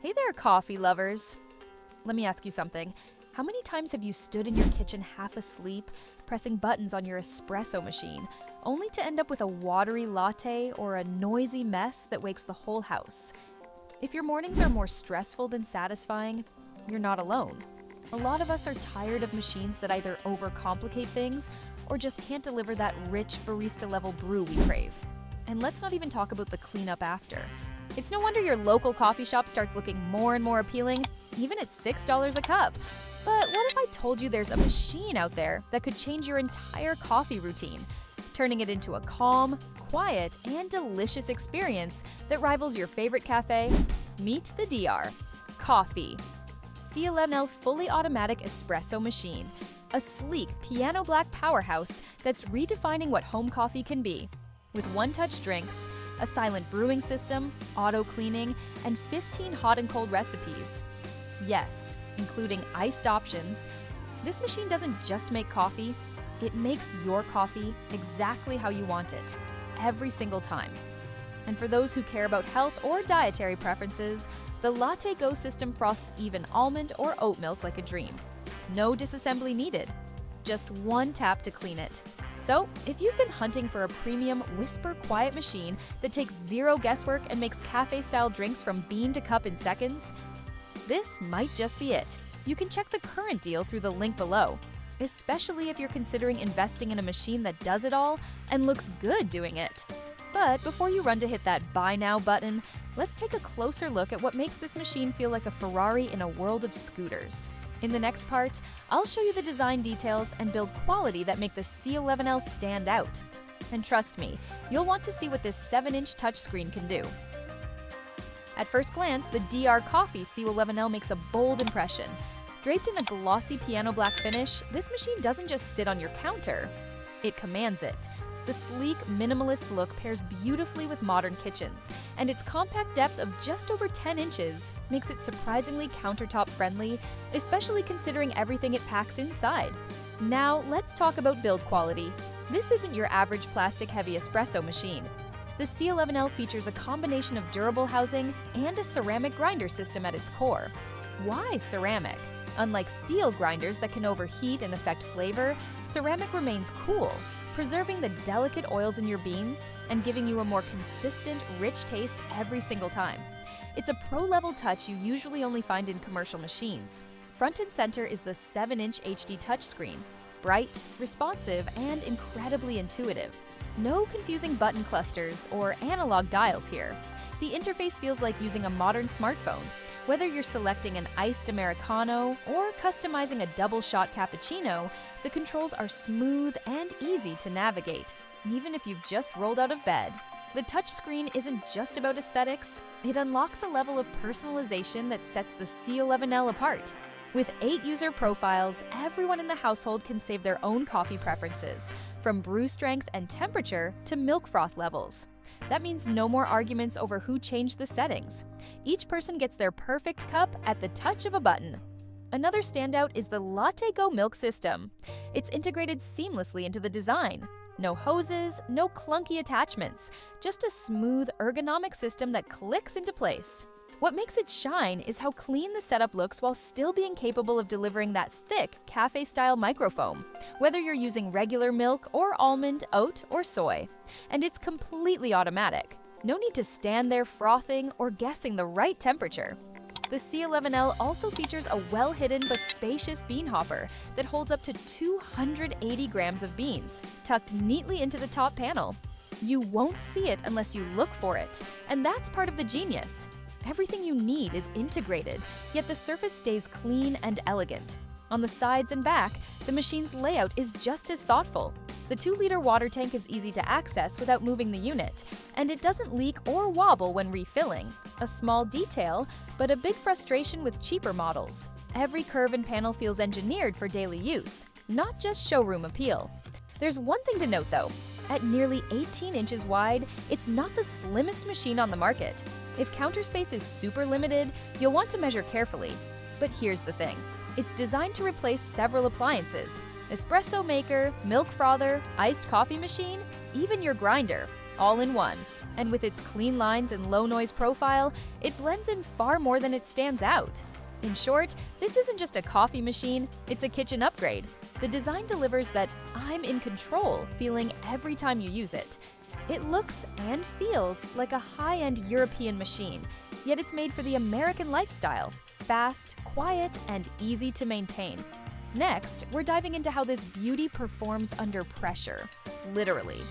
Hey there, coffee lovers. Let me ask you something. How many times have you stood in your kitchen half asleep, pressing buttons on your espresso machine, only to end up with a watery latte or a noisy mess that wakes the whole house? If your mornings are more stressful than satisfying, you're not alone. A lot of us are tired of machines that either overcomplicate things or just can't deliver that rich barista-level brew we crave. And let's not even talk about the cleanup after. It's no wonder your local coffee shop starts looking more and more appealing, even at $6 a cup. But what if I told you there's a machine out there that could change your entire coffee routine, turning it into a calm, quiet, and delicious experience that rivals your favorite cafe? Meet the DR. Coffee. C11L fully automatic espresso machine. A sleek piano black powerhouse that's redefining what home coffee can be. With one-touch drinks, a silent brewing system, auto-cleaning, and 15 hot and cold recipes. Yes, including iced options, this machine doesn't just make coffee, it makes your coffee exactly how you want it, every single time. And for those who care about health or dietary preferences, the Latte Go system froths even almond or oat milk like a dream. No disassembly needed, just one tap to clean it. So, if you've been hunting for a premium, whisper-quiet machine that takes zero guesswork and makes cafe-style drinks from bean to cup in seconds, this might just be it. You can check the current deal through the link below, especially if you're considering investing in a machine that does it all and looks good doing it. But before you run to hit that Buy Now button, let's take a closer look at what makes this machine feel like a Ferrari in a world of scooters. In the next part, I'll show you the design details and build quality that make the C11L stand out. And trust me, you'll want to see what this 7-inch touchscreen can do. At first glance, the DR Coffee C11L makes a bold impression. Draped in a glossy piano black finish, this machine doesn't just sit on your counter, it commands it. The sleek, minimalist look pairs beautifully with modern kitchens, and its compact depth of just over 10 inches makes it surprisingly countertop-friendly, especially considering everything it packs inside. Now, let's talk about build quality. This isn't your average plastic-heavy espresso machine. The C11L features a combination of durable housing and a ceramic grinder system at its core. Why ceramic? Unlike steel grinders that can overheat and affect flavor, ceramic remains cool, preserving the delicate oils in your beans and giving you a more consistent, rich taste every single time. It's a pro-level touch you usually only find in commercial machines. Front and center is the 7-inch HD touchscreen, bright, responsive, and incredibly intuitive. No confusing button clusters or analog dials here. The interface feels like using a modern smartphone. Whether you're selecting an iced Americano or customizing a double-shot cappuccino, the controls are smooth and easy to navigate, even if you've just rolled out of bed. The touchscreen isn't just about aesthetics, it unlocks a level of personalization that sets the C11L apart. With 8 user profiles, everyone in the household can save their own coffee preferences, from brew strength and temperature to milk froth levels. That means no more arguments over who changed the settings. Each person gets their perfect cup at the touch of a button. Another standout is the Latte Go milk system. It's integrated seamlessly into the design. No hoses, no clunky attachments, just a smooth, ergonomic system that clicks into place. What makes it shine is how clean the setup looks while still being capable of delivering that thick, cafe-style microfoam, whether you're using regular milk or almond, oat, or soy. And it's completely automatic. No need to stand there frothing or guessing the right temperature. The C11L also features a well-hidden but spacious bean hopper that holds up to 280 grams of beans, tucked neatly into the top panel. You won't see it unless you look for it, and that's part of the genius. Everything you need is integrated, yet the surface stays clean and elegant. On the sides and back, the machine's layout is just as thoughtful. The 2-liter water tank is easy to access without moving the unit, and it doesn't leak or wobble when refilling. A small detail, but a big frustration with cheaper models. Every curve and panel feels engineered for daily use, not just showroom appeal. There's one thing to note though. At nearly 18 inches wide, it's not the slimmest machine on the market. If counter space is super limited, you'll want to measure carefully. But here's the thing. It's designed to replace several appliances. Espresso maker, milk frother, iced coffee machine, even your grinder, all in one. And with its clean lines and low noise profile, it blends in far more than it stands out. In short, this isn't just a coffee machine, it's a kitchen upgrade. The design delivers that "I'm in control" feeling every time you use it. It looks and feels like a high-end European machine, yet it's made for the American lifestyle: fast, quiet, and easy to maintain. Next, we're diving into how this beauty performs under pressure, literally.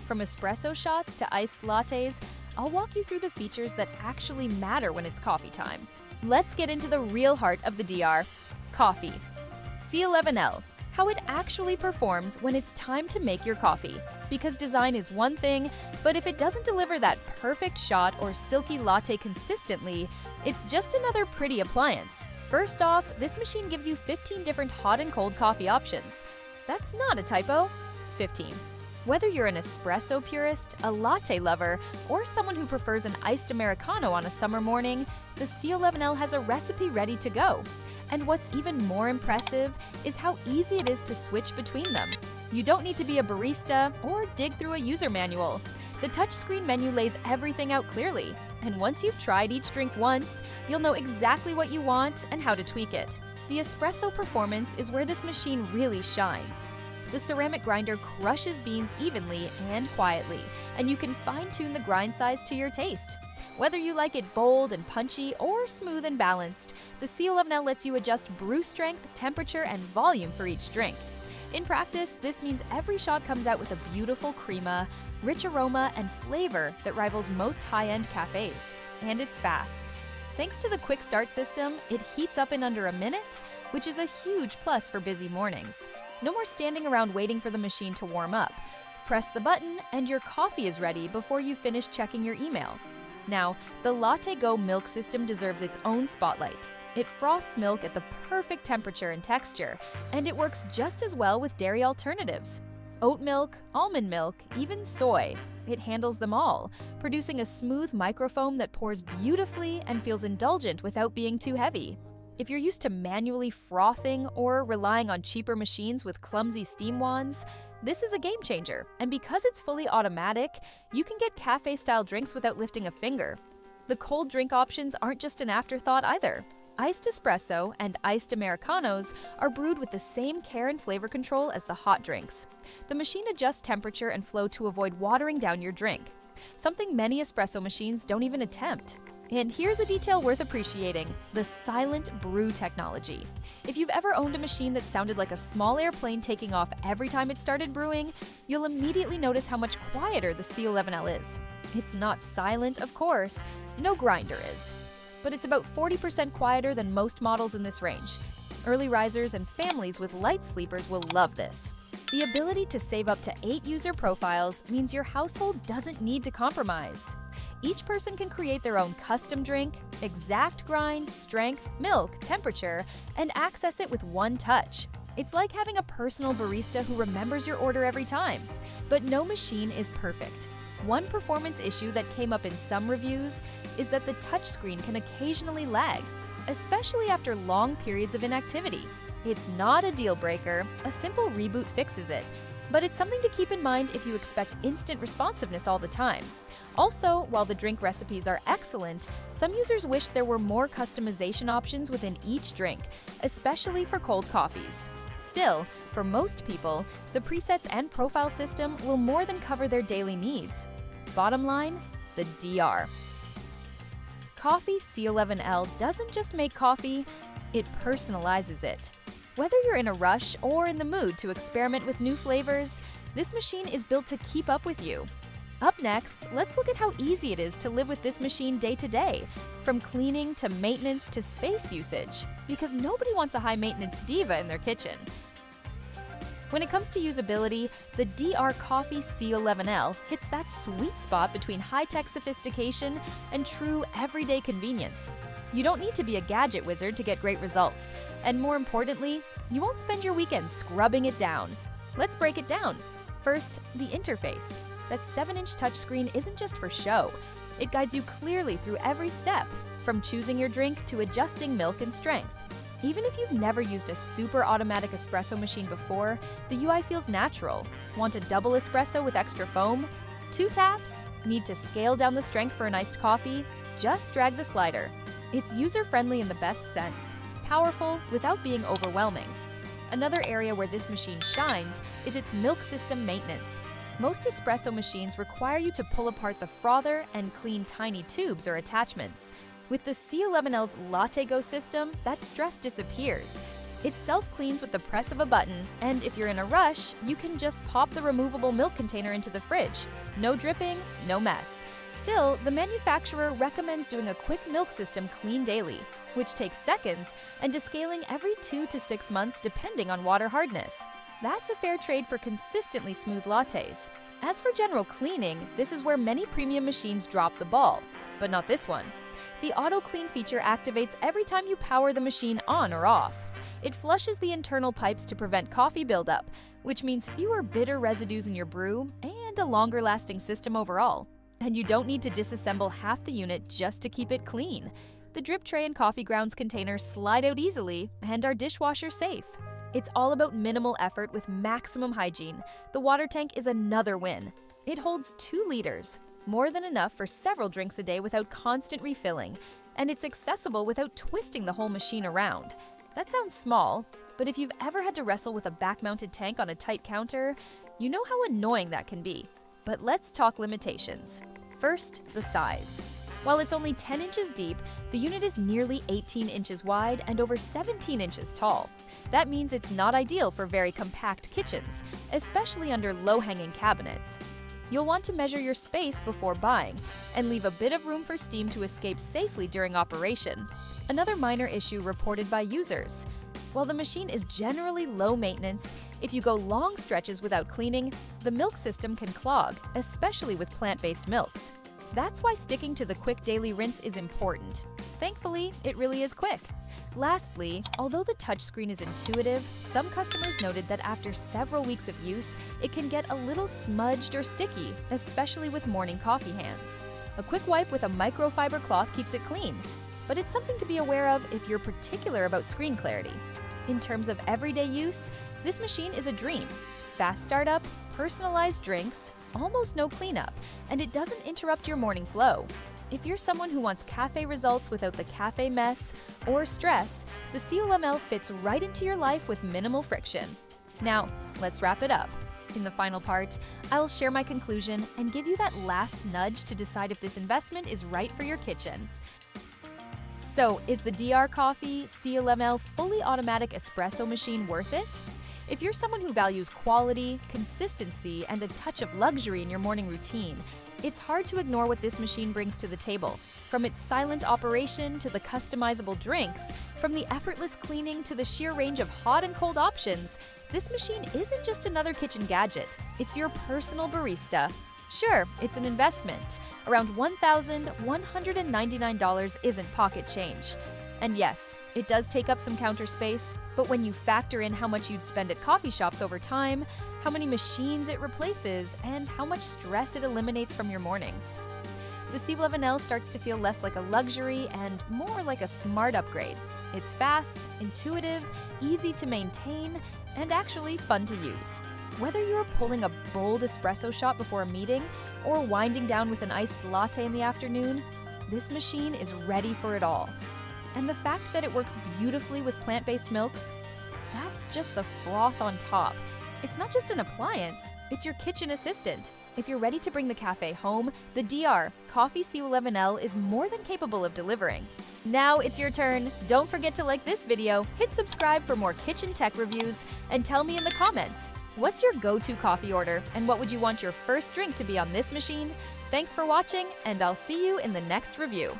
From espresso shots to iced lattes, I'll walk you through the features that actually matter when it's coffee time. Let's get into the real heart of the DR: coffee. C11L. How it actually performs when it's time to make your coffee. Because design is one thing, but if it doesn't deliver that perfect shot or silky latte consistently, it's just another pretty appliance. First off, this machine gives you 15 different hot and cold coffee options. That's not a typo. 15. Whether you're an espresso purist, a latte lover, or someone who prefers an iced Americano on a summer morning, the C11L has a recipe ready to go. And what's even more impressive is how easy it is to switch between them. You don't need to be a barista or dig through a user manual. The touchscreen menu lays everything out clearly, and once you've tried each drink once, you'll know exactly what you want and how to tweak it. The espresso performance is where this machine really shines. The ceramic grinder crushes beans evenly and quietly, and you can fine-tune the grind size to your taste. Whether you like it bold and punchy or smooth and balanced, the C11L lets you adjust brew strength, temperature, and volume for each drink. In practice, this means every shot comes out with a beautiful crema, rich aroma, and flavor that rivals most high-end cafes. And it's fast. Thanks to the quick start system, it heats up in under a minute, which is a huge plus for busy mornings. No more standing around waiting for the machine to warm up. Press the button and your coffee is ready before you finish checking your email. Now, the Latte Go milk system deserves its own spotlight. It froths milk at the perfect temperature and texture, and it works just as well with dairy alternatives. Oat milk, almond milk, even soy. It handles them all, producing a smooth microfoam that pours beautifully and feels indulgent without being too heavy. If you're used to manually frothing or relying on cheaper machines with clumsy steam wands, this is a game changer. And because it's fully automatic, you can get cafe-style drinks without lifting a finger. The cold drink options aren't just an afterthought either. Iced espresso and iced Americanos are brewed with the same care and flavor control as the hot drinks. The machine adjusts temperature and flow to avoid watering down your drink, something many espresso machines don't even attempt. And here's a detail worth appreciating: the silent brew technology. If you've ever owned a machine that sounded like a small airplane taking off every time it started brewing, you'll immediately notice how much quieter the C11L is. It's not silent, of course, no grinder is, but it's about 40% quieter than most models in this range. Early risers and families with light sleepers will love this. The ability to save up to 8 user profiles means your household doesn't need to compromise. Each person can create their own custom drink, exact grind, strength, milk, temperature, and access it with one touch. It's like having a personal barista who remembers your order every time. But no machine is perfect. One performance issue that came up in some reviews is that the touchscreen can occasionally lag, especially after long periods of inactivity. It's not a deal breaker, a simple reboot fixes it, but it's something to keep in mind if you expect instant responsiveness all the time. Also, while the drink recipes are excellent, some users wish there were more customization options within each drink, especially for cold coffees. Still, for most people, the presets and profile system will more than cover their daily needs. Bottom line, the DR. Coffee C11L doesn't just make coffee, it personalizes it. Whether you're in a rush or in the mood to experiment with new flavors, this machine is built to keep up with you. Up next, let's look at how easy it is to live with this machine day to day, from cleaning to maintenance to space usage, because nobody wants a high-maintenance diva in their kitchen. When it comes to usability, the DR Coffee C11L hits that sweet spot between high-tech sophistication and true everyday convenience. You don't need to be a gadget wizard to get great results, and more importantly, you won't spend your weekend scrubbing it down. Let's break it down. First, the interface. That 7-inch touchscreen isn't just for show. It guides you clearly through every step, from choosing your drink to adjusting milk and strength. Even if you've never used a super automatic espresso machine before, the UI feels natural. Want a double espresso with extra foam? 2 taps? Need to scale down the strength for an iced coffee? Just drag the slider. It's user-friendly in the best sense, powerful without being overwhelming. Another area where this machine shines is its milk system maintenance. Most espresso machines require you to pull apart the frother and clean tiny tubes or attachments. With the C11L's Latte Go system, that stress disappears. It self-cleans with the press of a button, and if you're in a rush, you can just pop the removable milk container into the fridge. No dripping, no mess. Still, the manufacturer recommends doing a quick milk system clean daily, which takes seconds, and descaling every 2 to 6 months depending on water hardness. That's a fair trade for consistently smooth lattes. As for general cleaning, this is where many premium machines drop the ball, but not this one. The auto clean feature activates every time you power the machine on or off. It flushes the internal pipes to prevent coffee buildup, which means fewer bitter residues in your brew and a longer-lasting system overall. And you don't need to disassemble half the unit just to keep it clean. The drip tray and coffee grounds containers slide out easily and are dishwasher safe. It's all about minimal effort with maximum hygiene. The water tank is another win. It holds 2 liters, more than enough for several drinks a day without constant refilling, and it's accessible without twisting the whole machine around. That sounds small, but if you've ever had to wrestle with a back-mounted tank on a tight counter, you know how annoying that can be. But let's talk limitations. First, the size. While it's only 10 inches deep, the unit is nearly 18 inches wide and over 17 inches tall. That means it's not ideal for very compact kitchens, especially under low-hanging cabinets. You'll want to measure your space before buying and leave a bit of room for steam to escape safely during operation. Another minor issue reported by users. While the machine is generally low maintenance, if you go long stretches without cleaning, the milk system can clog, especially with plant-based milks. That's why sticking to the quick daily rinse is important. Thankfully, it really is quick. Lastly, although the touchscreen is intuitive, some customers noted that after several weeks of use, it can get a little smudged or sticky, especially with morning coffee hands. A quick wipe with a microfiber cloth keeps it clean, but it's something to be aware of if you're particular about screen clarity. In terms of everyday use, this machine is a dream. Fast startup, personalized drinks, almost no cleanup, and it doesn't interrupt your morning flow. If you're someone who wants cafe results without the cafe mess or stress, the C11L fits right into your life with minimal friction. Now, let's wrap it up. In the final part, I'll share my conclusion and give you that last nudge to decide if this investment is right for your kitchen. So, is the DR Coffee C11L fully automatic espresso machine worth it? If you're someone who values quality, consistency, and a touch of luxury in your morning routine, it's hard to ignore what this machine brings to the table. From its silent operation to the customizable drinks, from the effortless cleaning to the sheer range of hot and cold options, this machine isn't just another kitchen gadget, it's your personal barista. Sure, it's an investment. Around $1,199 isn't pocket change. And yes, it does take up some counter space, but when you factor in how much you'd spend at coffee shops over time, how many machines it replaces, and how much stress it eliminates from your mornings, the C11L starts to feel less like a luxury and more like a smart upgrade. It's fast, intuitive, easy to maintain, and actually fun to use. Whether you're pulling a bold espresso shot before a meeting or winding down with an iced latte in the afternoon, this machine is ready for it all. And the fact that it works beautifully with plant-based milks, that's just the froth on top. It's not just an appliance, it's your kitchen assistant. If you're ready to bring the cafe home, the DR Coffee C11L is more than capable of delivering. Now it's your turn. Don't forget to like this video, hit subscribe for more kitchen tech reviews, and tell me in the comments, what's your go-to coffee order and what would you want your first drink to be on this machine? Thanks for watching, and I'll see you in the next review.